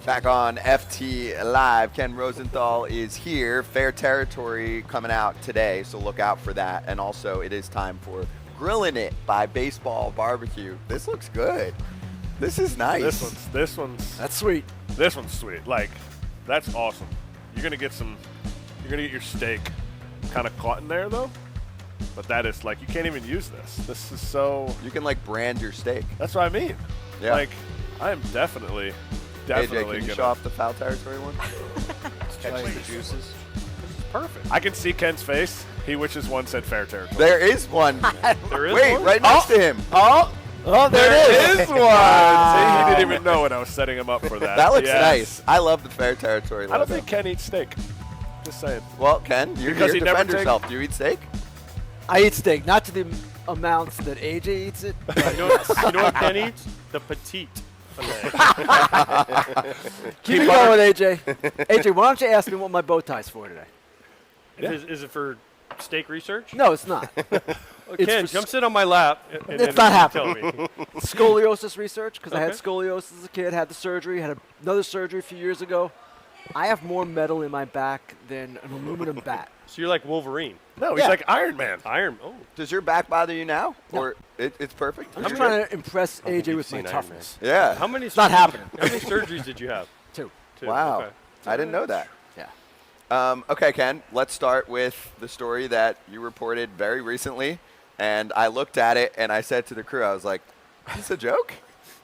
Back on FT Live, Ken Rosenthal is here. Fair Territory coming out today, so look out for that. And also, it is time for Grillin' It by Baseball Barbecue. This looks good. This is nice. This one's That's sweet. This one's sweet. Like, that's awesome. You're gonna get your steak kind of caught in there though. But that is like, you can't even use this. This is so. You can like brand your steak. That's what I mean. Yeah. Like, I am definitely AJ, can you gonna show off the Foul Territory one? Catch the juices. perfect. I can see Ken's face. He wishes one said Fair Territory. There is one. There is Wait, one? right next to him. Oh, there it is. He didn't even know when I was setting him up for that. That looks Yes. nice. I love the Fair Territory logo. I don't think Ken eats steak. Just saying. Well, Ken, you're Because here he to never defend take- yourself. Do you eat steak? I eat steak, not to the amounts that AJ eats it. You know what Ken eats? The petite filet. Keep it going, AJ. AJ, why don't you ask me what my bow tie's for today? Is it for steak research? No, it's not. It's Ken, for come sit on my lap. And It's not tell me. scoliosis research, because I had Okay. scoliosis as a kid, had the surgery, had another surgery a few years ago. I have more metal in my back than an aluminum bat. So you're like Wolverine. No, he's Yeah. like Iron Man. Iron. Oh, Does your back bother you now? No. Or it's perfect? I'm trying to impress I think AJ you've with my seen Iron Man. toughness. Yeah. how many? It's not happening. How many surgeries did you have? Two. Two. Wow. Okay. I didn't know that. Yeah. Okay, Ken, let's start with the story that you reported very recently. And I looked at it and I said to the crew, I was like, is this a joke?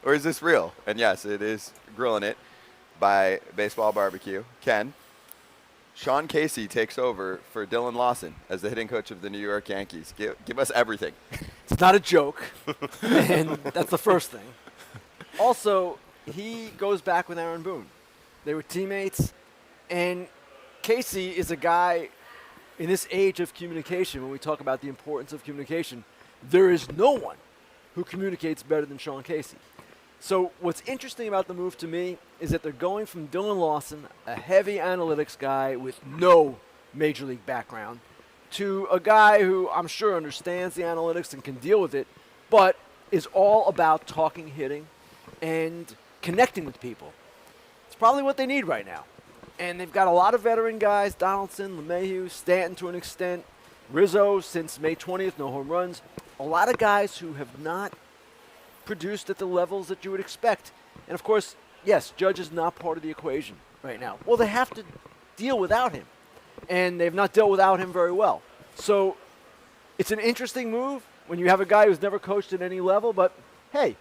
Or is this real? And yes, it is Grillin' It by Baseball Barbecue. Ken, Sean Casey takes over for Dylan Lawson as the hitting coach of the New York Yankees. Give us everything. It's not a joke, and that's the first thing. Also, he goes back with Aaron Boone. They were teammates, and Casey is a guy in this age of communication, when we talk about the importance of communication, there is no one who communicates better than Sean Casey. So what's interesting about the move to me is that they're going from Dylan Lawson, a heavy analytics guy with no major league background, to a guy who I'm sure understands the analytics and can deal with it, but is all about talking hitting and connecting with people. It's probably what they need right now. And they've got a lot of veteran guys, Donaldson, LeMahieu, Stanton to an extent, Rizzo since May 20th, no home runs. A lot of guys who have not produced at the levels that you would expect. And, of course, yes, Judge is not part of the equation right now. Well, they have to deal without him. And they've not dealt without him very well. So it's an interesting move when you have a guy who's never coached at any level. But, hey,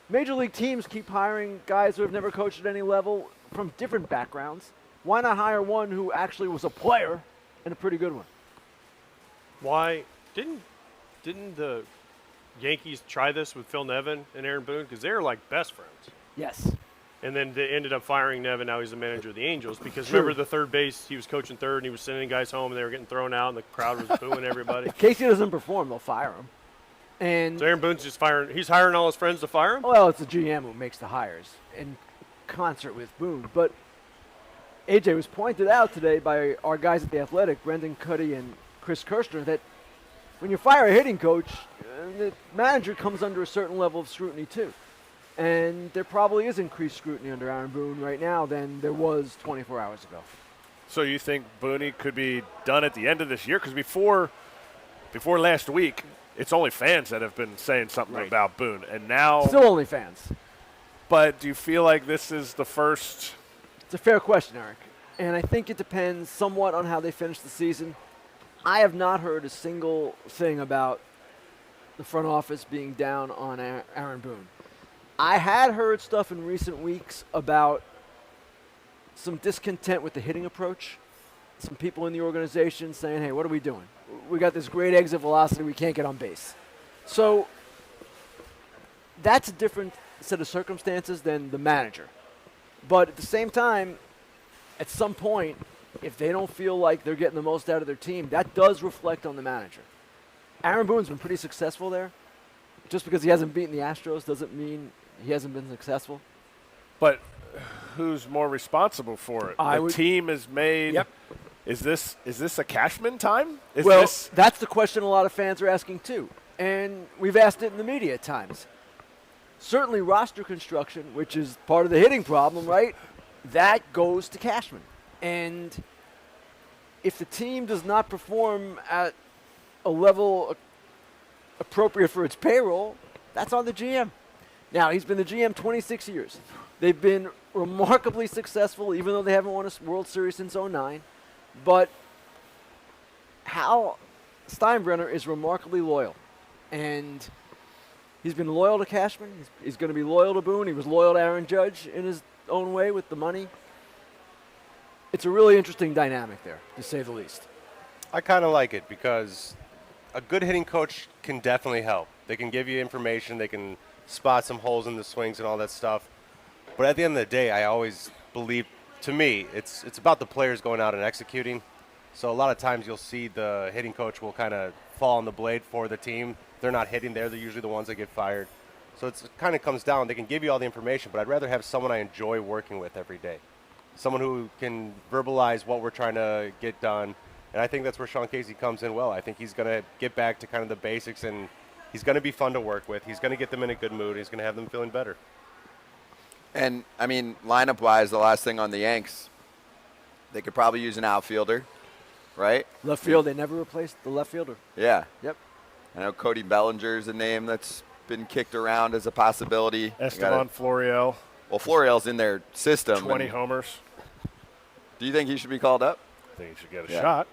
major league teams keep hiring guys who have never coached at any level from different backgrounds. Why not hire one who actually was a player and a pretty good one? Why didn't the Yankees try this with Phil Nevin and Aaron Boone? Because they're like best friends. Yes. And then they ended up firing Nevin. Now he's the manager of the Angels. Because True. remember the third base, he was coaching third, and he was sending guys home, and they were getting thrown out, and the crowd was booing everybody. If Casey doesn't perform, they'll fire him. And So Aaron Boone's just firing. He's hiring all his friends to fire him. well, it's the GM who makes the hires in concert with Boone. But AJ was pointed out today by our guys at The Athletic, Brendan Cuddy and Chris Kirshner, that when you fire a hitting coach, the manager comes under a certain level of scrutiny too. And there probably is increased scrutiny under Aaron Boone right now than there was 24 hours ago. So you think Booney could be done at the end of this year? Because before last week, it's only fans that have been saying something Right. about Boone. And now, Still only fans. but do you feel like this is the first? It's a fair question, Eric. And I think it depends somewhat on how they finish the season. I have not heard a single thing about the front office being down on Aaron Boone. I had heard stuff in recent weeks about some discontent with the hitting approach. Some people in the organization saying, hey, what are we doing? We got this great exit velocity, we can't get on base. So that's a different set of circumstances than the manager. But at the same time, at some point, if they don't feel like they're getting the most out of their team, that does reflect on the manager. Aaron Boone's been pretty successful there. Just because he hasn't beaten the Astros doesn't mean he hasn't been successful. But who's more responsible for it? I The would- team is made. Yep. Is this a Cashman time? Is Well, this that's the question a lot of fans are asking too. And we've asked it in the media at times. Certainly roster construction, which is part of the hitting problem, right? that goes to Cashman. And if the team does not perform at a level appropriate for its payroll, that's on the GM. Now, he's been the GM 26 years. They've been remarkably successful, even though they haven't won a World Series since '09. But Hal Steinbrenner is remarkably loyal. And he's been loyal to Cashman. He's going to be loyal to Boone. He was loyal to Aaron Judge in his own way with the money. It's a really interesting dynamic there, to say the least. I kind of like it because a good hitting coach can definitely help. They can give you information. They can spot some holes in the swings and all that stuff. But at the end of the day, I always believe, to me, it's about the players going out and executing. So a lot of times you'll see the hitting coach will kind of fall on the blade for the team. They're not hitting there. They're usually the ones that get fired. So it kind of comes down. They can give you all the information, but I'd rather have someone I enjoy working with every day. Someone who can verbalize what we're trying to get done. And I think that's where Sean Casey comes in well. I think he's going to get back to kind of the basics, and he's going to be fun to work with. He's going to get them in a good mood. He's going to have them feeling better. And, I mean, lineup-wise, the last thing on the Yanks, they could probably use an outfielder, right? Left field, they never replaced the left fielder. Yeah. Yep. I know Cody Bellinger's a name that's been kicked around as a possibility. Esteban Florial, Well, Florial's in their system. 20 homers. Do you think he should be called up? I think he should get a Yeah. shot.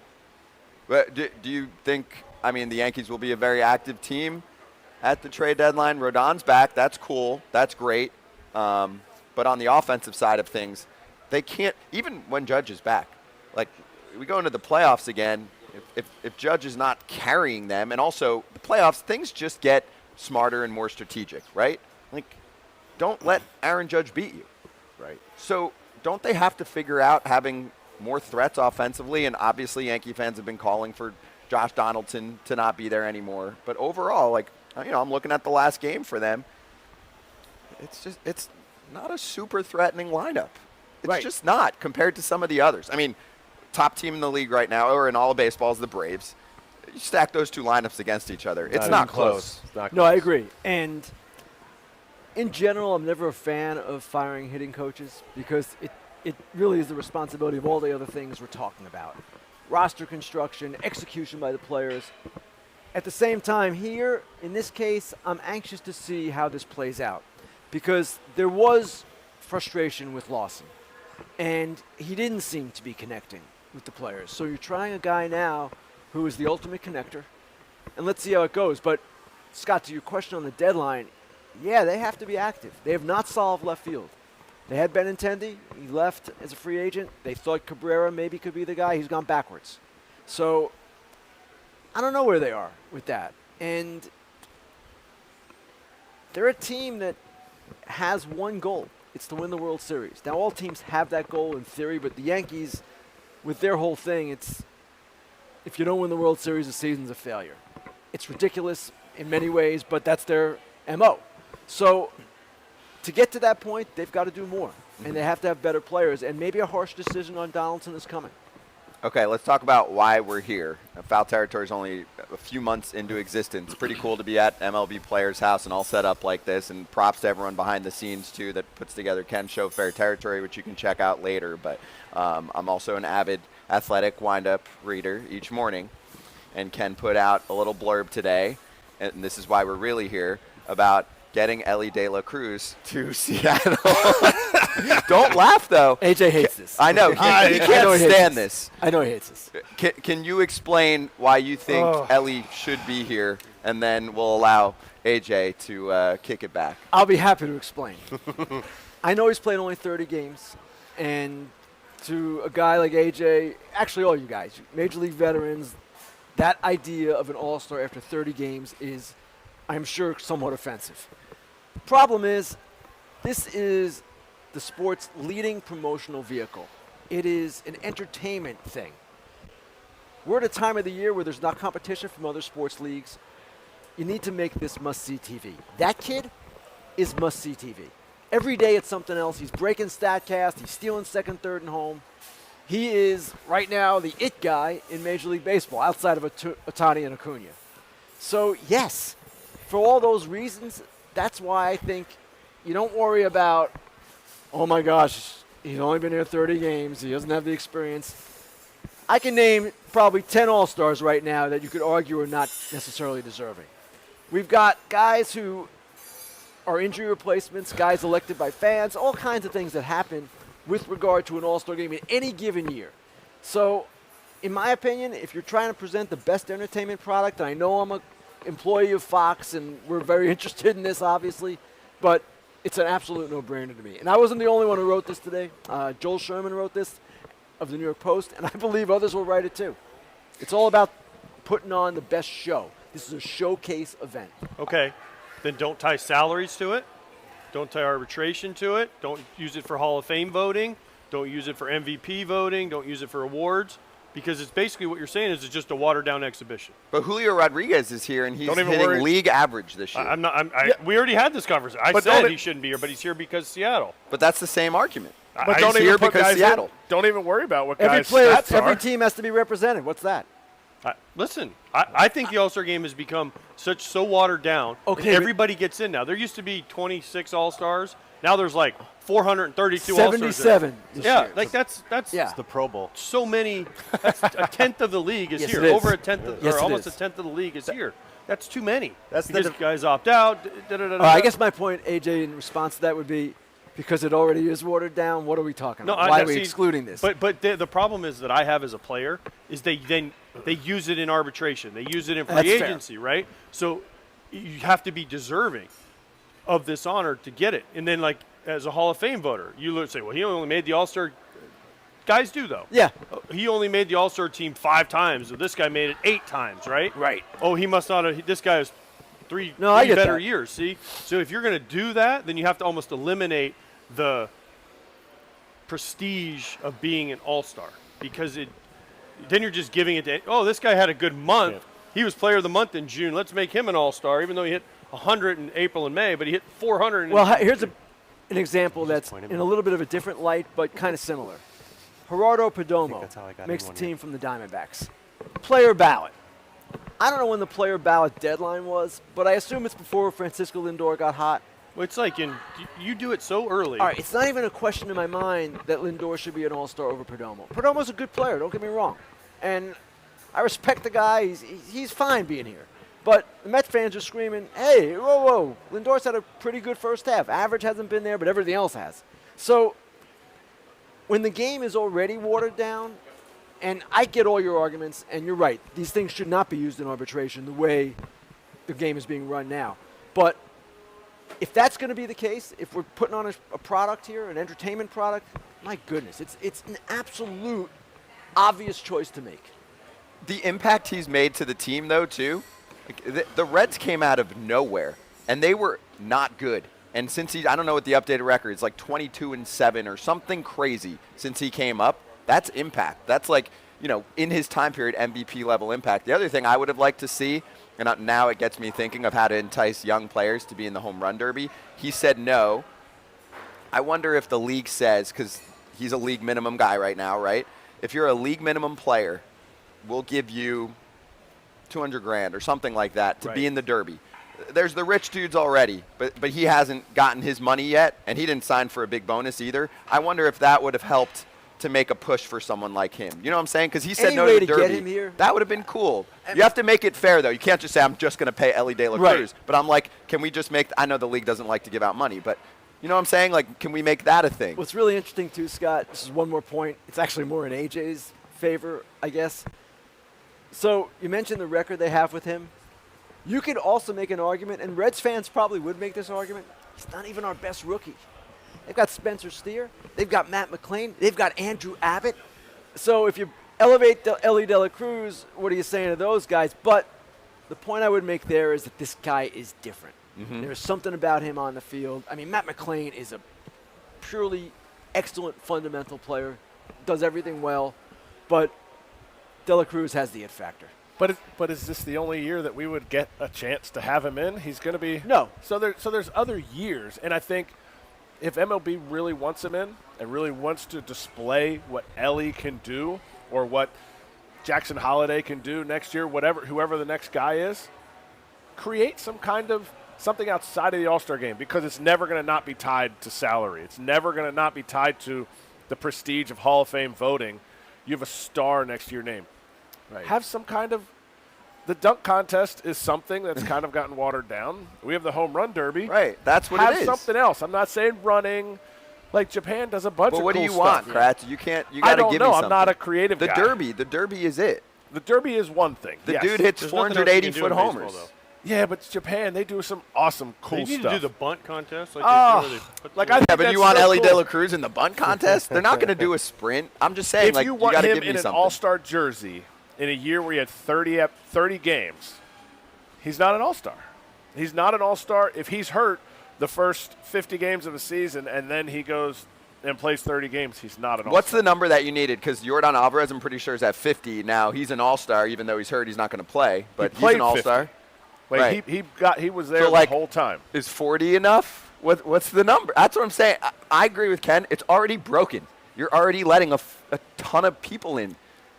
But do you think, I mean, the Yankees will be a very active team at the trade deadline? Rodon's back. That's cool. That's great. But on the offensive side of things, they can't, even when Judge is back, like we go into the playoffs again, if Judge is not carrying them, and also the playoffs, things just get smarter and more strategic, right? Like, don't let Aaron Judge beat you. Right. So don't they have to figure out having more threats offensively? And obviously Yankee fans have been calling for Josh Donaldson to not be there anymore. But overall, like, you know, I'm looking at the last game for them. It's not a super threatening lineup. It's Right. just not compared to some of the others. I mean, top team in the league right now, or in all of baseball, is the Braves. You stack those two lineups against each other. It's not close. It's not No, I close. agree. And in general, I'm never a fan of firing hitting coaches because it really is the responsibility of all the other things we're talking about. Roster construction, execution by the players. At the same time, here, in this case, I'm anxious to see how this plays out because there was frustration with Lawson, and he didn't seem to be connecting with the players. So you're trying a guy now who is the ultimate connector, and let's see how it goes. But, Scott, to your question on the deadline, yeah, they have to be active. They have not solved left field. They had Benintendi. He left as a free agent. They thought Cabrera maybe could be the guy. He's gone backwards. So I don't know where they are with that. And they're a team that has one goal. It's to win the World Series. Now, all teams have that goal in theory, but the Yankees, with their whole thing, it's if you don't win the World Series, the season's a failure. It's ridiculous in many ways, but that's their MO. So to get to that point, they've got to do more, and they have to have better players, and maybe a harsh decision on Donaldson is coming. Okay, let's talk about why we're here. Foul Territory is only a few months into existence. Pretty cool to be at MLB Players House and all set up like this, and props to everyone behind the scenes, too, that puts together Ken's show, Fair Territory, which you can check out later. But I'm also an avid Athletic wind-up reader each morning, and Ken put out a little blurb today, and this is why we're really here, about getting Ellie De La Cruz to Seattle. Don't laugh, though. AJ hates this. I know. He I know can't he hates stand this. I know he hates this. Can you explain why you think Ellie should be here, and then we'll allow AJ to kick it back? I'll be happy to explain. I know he's played only 30 games, and to a guy like AJ, actually all you guys, Major League veterans, that idea of an all-star after 30 games is, I'm sure, somewhat offensive. The problem is, this is the sport's leading promotional vehicle. It is an entertainment thing. We're at a time of the year where there's not competition from other sports leagues. You need to make this must-see TV. That kid is must-see TV. Every day it's something else. He's breaking StatCast. He's stealing second, third, and home. He is, right now, the it guy in Major League Baseball, outside of Ohtani and Acuna. So, yes, for all those reasons, that's why I think you don't worry about, oh my gosh, He's only been here 30 games. He doesn't have the experience. I can name probably 10 All-Stars right now that you could argue are not necessarily deserving. We've got guys who are injury replacements, guys elected by fans, all kinds of things that happen with regard to an All-Star game in any given year. So, in my opinion, if you're trying to present the best entertainment product, and I know I'm an employee of Fox and we're very interested in this, obviously, but it's an absolute no-brainer to me. And I wasn't the only one who wrote this today. Joel Sherman wrote this of the New York Post, and I believe others will write it too. It's all about putting on the best show. This is a showcase event. Okay, then don't tie salaries to it. Don't tie arbitration to it. Don't use it for Hall of Fame voting. Don't use it for MVP voting. Don't use it for awards. Because it's basically what you're saying is it's just a watered-down exhibition. But Julio Rodriguez is here, and he's Don't even hitting worry. league average this year. We already had this conversation. I But said don't he shouldn't be here, but he's here because Seattle. But that's the same argument. But He's don't even here put because guys Seattle. in. Don't even worry about what Every guys' player, stats every are. team has to be represented. What's that? Listen, I think the All-Star game has become so watered down. Okay, and but- everybody gets in now. There used to be 26 All-Stars. Now there's like 432 All-Stars. 77 this Yeah, year. like that's Yeah. It's the Pro Bowl. so many. That's a tenth of the league is Yes, here. it is. Over a tenth, Yes, or it almost is. a tenth of the league is here. That's too many. That's the because dif- guys opt out. I guess my point, AJ, in response to that would be, because it already is watered down, what are we talking about? Why are we excluding this? But the problem is that I have as a player is they use it in arbitration. They use it in free That's fair. agency, right? So you have to be deserving of this honor to get it. And then, like, as a Hall of Fame voter, you look say, well, he only made the All-Star. Guys do, though. yeah. He only made the All-Star team 5 times. So this guy made it 8 times, right? Right. Oh, he must not have. This guy has three I get better that. years, see? So if you're going to do that, then you have to almost eliminate the prestige of being an all-star because then you're just giving it to, this guy had a good month. Yeah. He was player of the month in June. Let's make him an all-star, even though he hit 100 in April and May, but he hit 400 Well, in here's an example that's point him in out. a little bit of a different light, but kind of similar. Gerardo Perdomo that's how I got makes in the one team year. from the Diamondbacks. Player ballot. I don't know when the player ballot deadline was, but I assume it's before Francisco Lindor got hot. Well, it's like you do it so early. All right, it's not even a question in my mind that Lindor should be an all-star over Perdomo. Perdomo's a good player, don't get me wrong. And I respect the guy. He's fine being here. But the Mets fans are screaming, hey, whoa, Lindor's had a pretty good first half. Average hasn't been there, but everything else has. So when the game is already watered down, and I get all your arguments, and you're right, these things should not be used in arbitration the way the game is being run now. But if that's going to be the case, if we're putting on a product here, an entertainment product, my goodness, it's an absolute obvious choice to make. The impact he's made to the team, though, too, like, the Reds came out of nowhere, and they were not good. And since I don't know what the updated record is, like 22-7 or something crazy since he came up. That's impact. That's like, in his time period, MVP level impact. The other thing I would have liked to see, and now it gets me thinking of how to entice young players to be in the home run derby. He said no. I wonder if the league says, because he's a league minimum guy right now, right? If you're a league minimum player, we'll give you $200,000 or something like that to be in the derby. There's the rich dudes already, but he hasn't gotten his money yet, and he didn't sign for a big bonus either. I wonder if that would have helped to make a push for someone like him. You know what I'm saying? Because he said Any no way to the to get derby. him here? That would have been cool. You have to make it fair, though. You can't just say, I'm just going to pay Ellie De La Cruz. Right. But I'm like, can we just make – I know the league doesn't like to give out money, but you know what I'm saying? Like, can we make that a thing? What's really interesting, too, Scott, this is one more point. It's actually more in AJ's favor, I guess. So you mentioned the record they have with him. You could also make an argument, and Reds fans probably would make this argument, he's not even our best rookie. They've got Spencer Steer. They've got Matt McClain. They've got Andrew Abbott. So if you elevate Ellie De La Cruz, what are you saying to those guys? But the point I would make there is that this guy is different. There's something about him on the field. I mean, Matt McClain is a purely excellent fundamental player, does everything well, but De La Cruz has the it factor. But is this the only year that we would get a chance to have him in? He's going to be No. So there's other years, and I think if MLB really wants him in and really wants to display what Ellie can do or what Jackson Holiday can do next year, whoever the next guy is, create some kind of something outside of the All-Star game because it's never going to not be tied to salary. It's never going to not be tied to the prestige of Hall of Fame voting, you have a star next to your name. Right. Have some kind of – the dunk contest is something that's kind of gotten watered down. We have the home run derby. Right. That's what Have it is. something else. I'm not saying running. Like Japan does a bunch But of what cool do you want, stuff. Kratz? You can't. You I got to don't give know. me I'm something. not a creative The guy. The derby is it. The derby is one thing. The yes. dude hits There's nothing else you can do 480-foot in baseball, homers. though. Yeah, but it's Japan. They do some awesome, cool They need stuff. to do the bunt contest. Like Oh, they do where they put like the- I think Yeah, but that's you want so Ellie cool. De La Cruz in the bunt contest? They're not going to do a sprint. I'm just saying, If like, you you want got to him give me in an something. all-star jersey in a year where he had 30 games, he's not an all-star. He's not an all-star. If he's hurt the first 50 games of the season and then he goes and plays 30 games, he's not an all-star. What's the number that you needed? Because Yordan Alvarez, I'm pretty sure, is at 50 now. He's an all-star, even though he's hurt. He's not going to play, but he's played an all-star. 50. Like Right. he was there So, like, the whole time. Is 40 enough? What's the number? That's what I'm saying. I agree with Ken. It's already broken. You're already letting a ton of people in.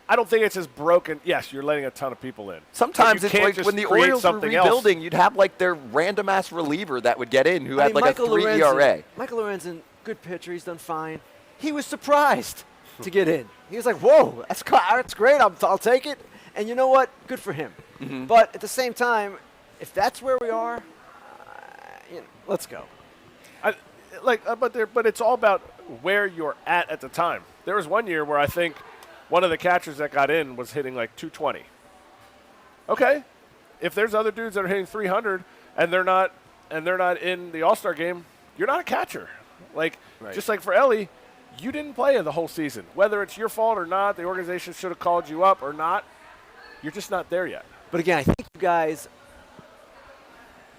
I don't think it's as broken. Yes, you're letting a ton of people in. Sometimes But you it's can't like just when the create Orioles were something else. rebuilding, you'd have like their random-ass reliever that would get in who had like Michael a 3 Lorenzen, ERA. Michael Lorenzen, good pitcher. He's done fine. He was surprised to get in. He was like, whoa, that's great. I'll take it. And you know what? Good for him. Mm-hmm. But at the same time, if that's where we are, let's go. But it's all about where you're at the time. There was one year where I think one of the catchers that got in was hitting like 220. Okay, if there's other dudes that are hitting 300 and they're not in the All-Star game, you're not a catcher. Like just like for Ellie, you didn't play the whole season. Whether it's your fault or not, the organization should have called you up or not. You're just not there yet. But again, I think you guys,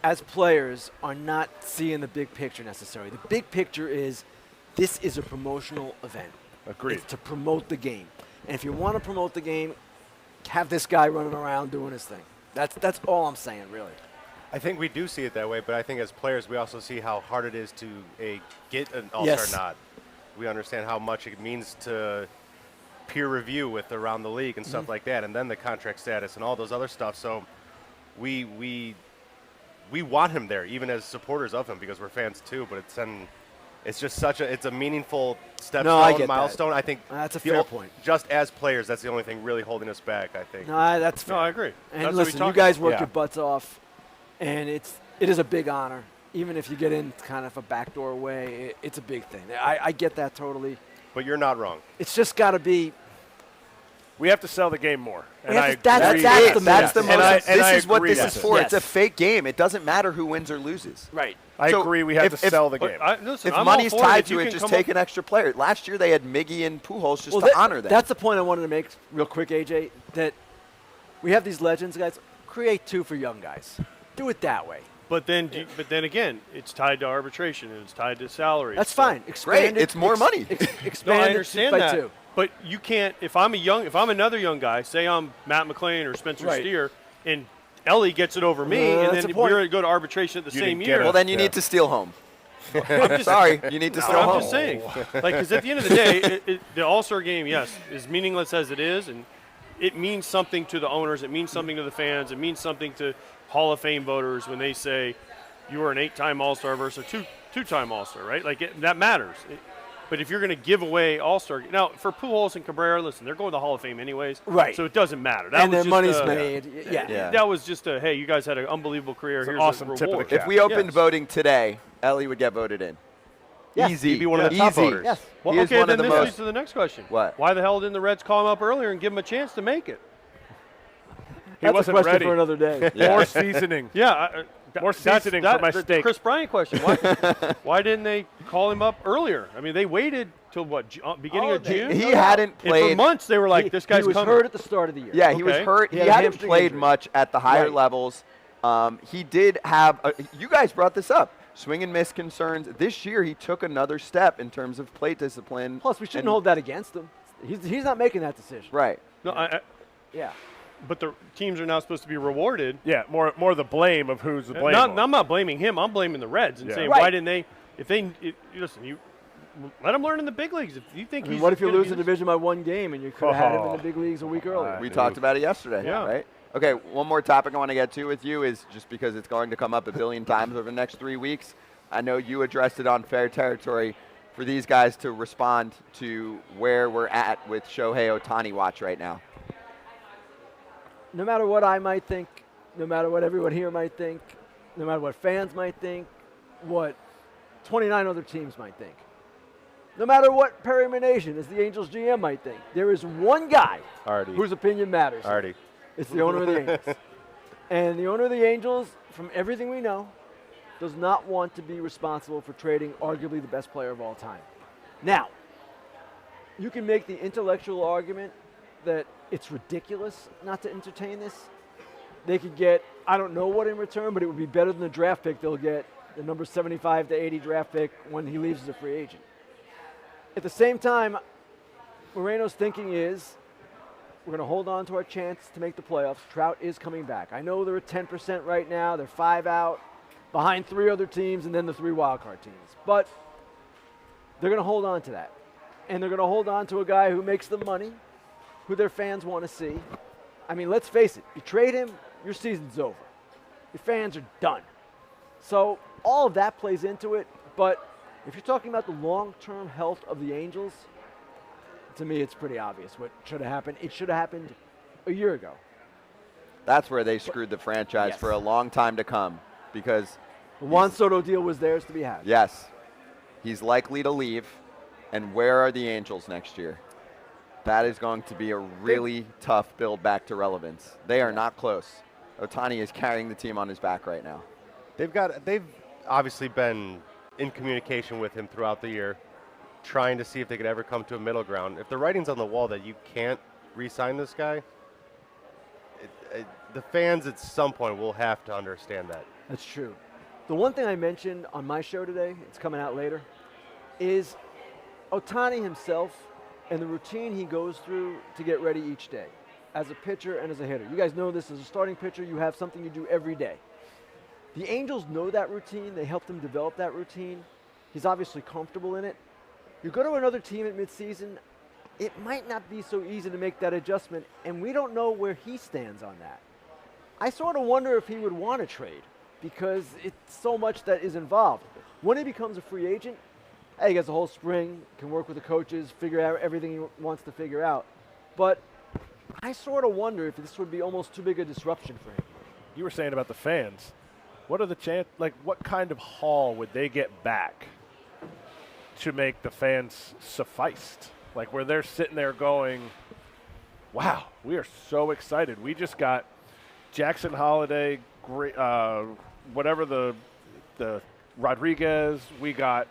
as players, are not seeing the big picture necessarily. The big picture is this is a promotional event. Agreed. It's to promote the game. And if you want to promote the game, have this guy running around doing his thing. That's all I'm saying, really. I think we do see it that way, but I think as players, we also see how hard it is to get an all-star Yes. nod. We understand how much it means to peer review with around the league and stuff like that, and then the contract status and all those other stuff. So we want him there, even as supporters of him, because we're fans too. But it's just it's a meaningful No, I stepstone, get that. milestone. I think That's a the fair ol- point. Just as players, that's the only thing really holding us back. I think. No, that's fair. No, I agree. And That's what we listen, talk you guys about. work Yeah. your butts off, and it is a big honor. Even if you get in kind of a backdoor way, it's a big thing. I get that totally. But you're not wrong. It's just got to be. We have to sell the game more. And have I to- that's- agree. that's it. the That's the most- And I- most. and I This is what agree this with is it. for. Yes. It's a fake game. It doesn't matter who wins or loses. Right. I So agree. We have if- to if- sell the But game. listen, If I'm all money's for tied if you to it, can just come take up- an extra player. Last year they had Miggy and Pujols just to that- honor them. That's the point I wanted to make real quick, AJ, that we have these legends, guys. Create two for young guys. Do it that way. But then again, it's tied to arbitration and it's tied to salaries. That's So- fine. Expand Great. it. It's more money. No, Expand I it understand by that. two. But you can't. If I'm another young guy, say I'm Matt McClain or Spencer Right. Steer, and Ellie gets it over me, and that's then the point. we're going to go to arbitration at the You same didn't get year. it. Well, then you Yeah. need to steal home. I'm just, Sorry, you need to steal I'm home. just saying. Like, because at the end of the day, the All-Star game, yes, is meaningless as it is, and it means something to the owners. It means something to the fans. It means something to Hall of Fame voters when they say you were an 8-time All-Star versus a two-time All-Star, right? Like, that matters. But if you're going to give away All-Star – now, for Pujols and Cabrera, listen, they're going to the Hall of Fame anyways. Right. So it doesn't matter. That And was their just money's a- made. Yeah. Yeah. That was just hey, you guys had an unbelievable career. It's an Here's awesome a tip of the reward. cap. If we opened Yes. voting today, Ellie would get voted in. Yes. Easy. He'd be one of the top Easy. voters. Yes. Well, He is okay, one of then the this most- leads to the next question. What? Why the hell didn't the Reds call him up earlier and give him a chance to make it? He That's wasn't a question ready. for another day. More seasoning. Yeah. More seasoning for my the steak. Chris Bryant question. Why didn't they call him up earlier? I mean, they waited till what, beginning of June? He hadn't And for played. months they were like, this guy's he was coming. hurt at the start of the year. Yeah, he was Okay. hurt. He He, had a hadn't hamstring played injury. much at the higher Right. levels. He did have. You guys brought this up. Swing and miss concerns. This year, he took another step in terms of plate discipline. Plus, we shouldn't and- hold that against him. He's not making that decision. Right. No, Yeah. but the teams are now supposed to be rewarded. Yeah, more the blame of who's the blame. I'm not blaming him. I'm blaming the Reds and Yeah. saying, Right. why didn't they? Listen, you let him learn in the big leagues. If you think I mean, he's what if you gonna lose be the this- division by one game and you could have had him in Oh. the big leagues a week earlier? We talked about it yesterday. Yeah. Right. Okay. One more topic I want to get to with you is just because it's going to come up a billion times over the next 3 weeks. I know you addressed it on Fair Territory. for these guys to respond to where we're at with Shohei Ohtani watch right now? No matter what I might think, no matter what everyone here might think, no matter what fans might think, what 29 other teams might think, no matter what Perry Minasian as the Angels GM might think, there is one guy whose opinion matters. It's the owner of the Angels. And the owner of the Angels, from everything we know, does not want to be responsible for trading arguably the best player of all time. Now, you can make the intellectual argument that it's ridiculous not to entertain this. They could get, I don't know what in return, but it would be better than the draft pick they'll get, the number 75 to 80 draft pick when he leaves as a free agent. At the same time, Moreno's thinking is, we're going to hold on to our chance to make the playoffs. Trout is coming back. I know they're at 10% right now. They're 5 out, behind 3 other teams and then the 3 wildcard teams. But they're going to hold on to that. And they're going to hold on to a guy who makes the money, who their fans want to see. I mean, let's face it. You trade him, your season's over. Your fans are done. So all of that plays into it. But if you're talking about the long-term health of the Angels, to me, it's pretty obvious what should have happened. It should have happened a year ago. That's where they screwed the franchise Yes. for a long time to come because The Juan Soto deal was theirs to be had. yes, he's likely to leave. And where are the Angels next year? That is going to be a really tough build back to relevance. They are not close. Ohtani is carrying the team on his back right now. They've obviously been in communication with him throughout the year, trying to see if they could ever come to a middle ground. If the writing's on the wall that you can't re-sign this guy, the fans at some point will have to understand that. That's true. The one thing I mentioned on my show today, it's coming out later, is Ohtani himself and the routine he goes through to get ready each day as a pitcher and as a hitter. You guys know this as a starting pitcher, you have something you do every day. The Angels know that routine. They helped him develop that routine. He's obviously comfortable in it. You go to another team at midseason, it might not be so easy to make that adjustment, and we don't know where he stands on that. I sort of wonder if he would want to trade because it's so much that is involved. When he becomes a free agent, hey, he gets a whole spring, can work with the coaches, figure out everything he wants to figure out. But I sort of wonder if this would be almost too big a disruption for him. You were saying about the fans. What are the what kind of haul would they get back to make the fans sufficed? Like where they're sitting there going, wow, we are so excited. We just got Jackson Holiday, whatever the Rodriguez. We got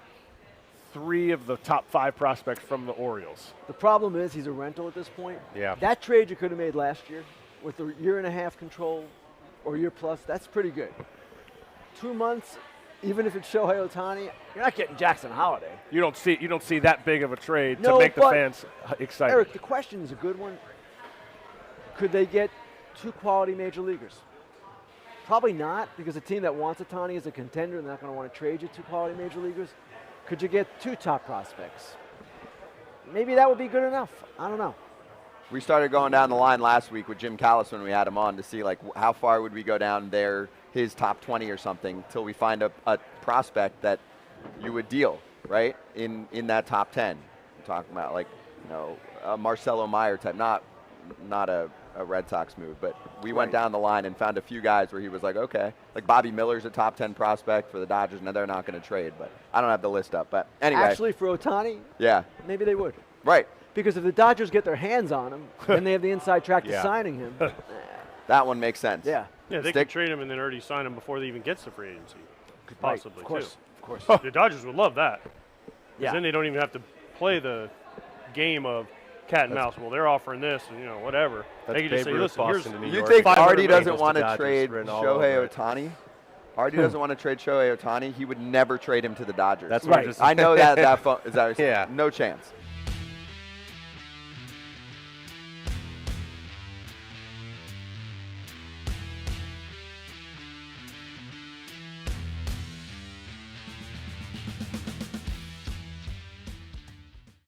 3 of the top 5 prospects from the Orioles. The problem is he's a rental at this point. Yeah. That trade you could have made last year with a year and a half control or year plus, that's pretty good. 2 months, even if it's Shohei Ohtani, you're not getting Jackson Holiday. You don't see that big of a trade No, to make the but fans excited. Eric, the question is a good one. Could they get 2 quality major leaguers? Probably not, because a team that wants Ohtani is a contender and they're not going to want to trade you 2 quality major leaguers. Could you get 2 top prospects? Maybe that would be good enough. I don't know. We started going down the line last week with Jim Callis when we had him on to see like how far would we go down there, his top 20 or something, till we find a prospect that you would deal, right, in that top 10. I'm talking about like, a Marcelo Meyer type, not a Red Sox move, but we went down the line and found a few guys where he was like, okay, like Bobby Miller's a top 10 prospect for the Dodgers. Now they're not going to trade, but I don't have the list up. But anyway. Actually, for Ohtani, yeah, maybe they would. right. Because if the Dodgers get their hands on him, then they have the inside track to signing him. That one makes sense. Yeah. Yeah, they could trade him and then already sign him before they even gets to free agency. Could possibly, of course. Of course. The Dodgers would love that. Yeah. Then they don't even have to play the game of cat and mouse. Well, they're offering this and, whatever. That's They could just say, Babe Ruth, listen, here's Boston to New You York. think 500 Artie doesn't Angels want to to Dodgers trade written all over Shohei it. Ohtani? Artie doesn't want to trade Shohei Ohtani. He would never trade him to the Dodgers. That's what Right. I just I know that. Yeah. Yeah. No chance.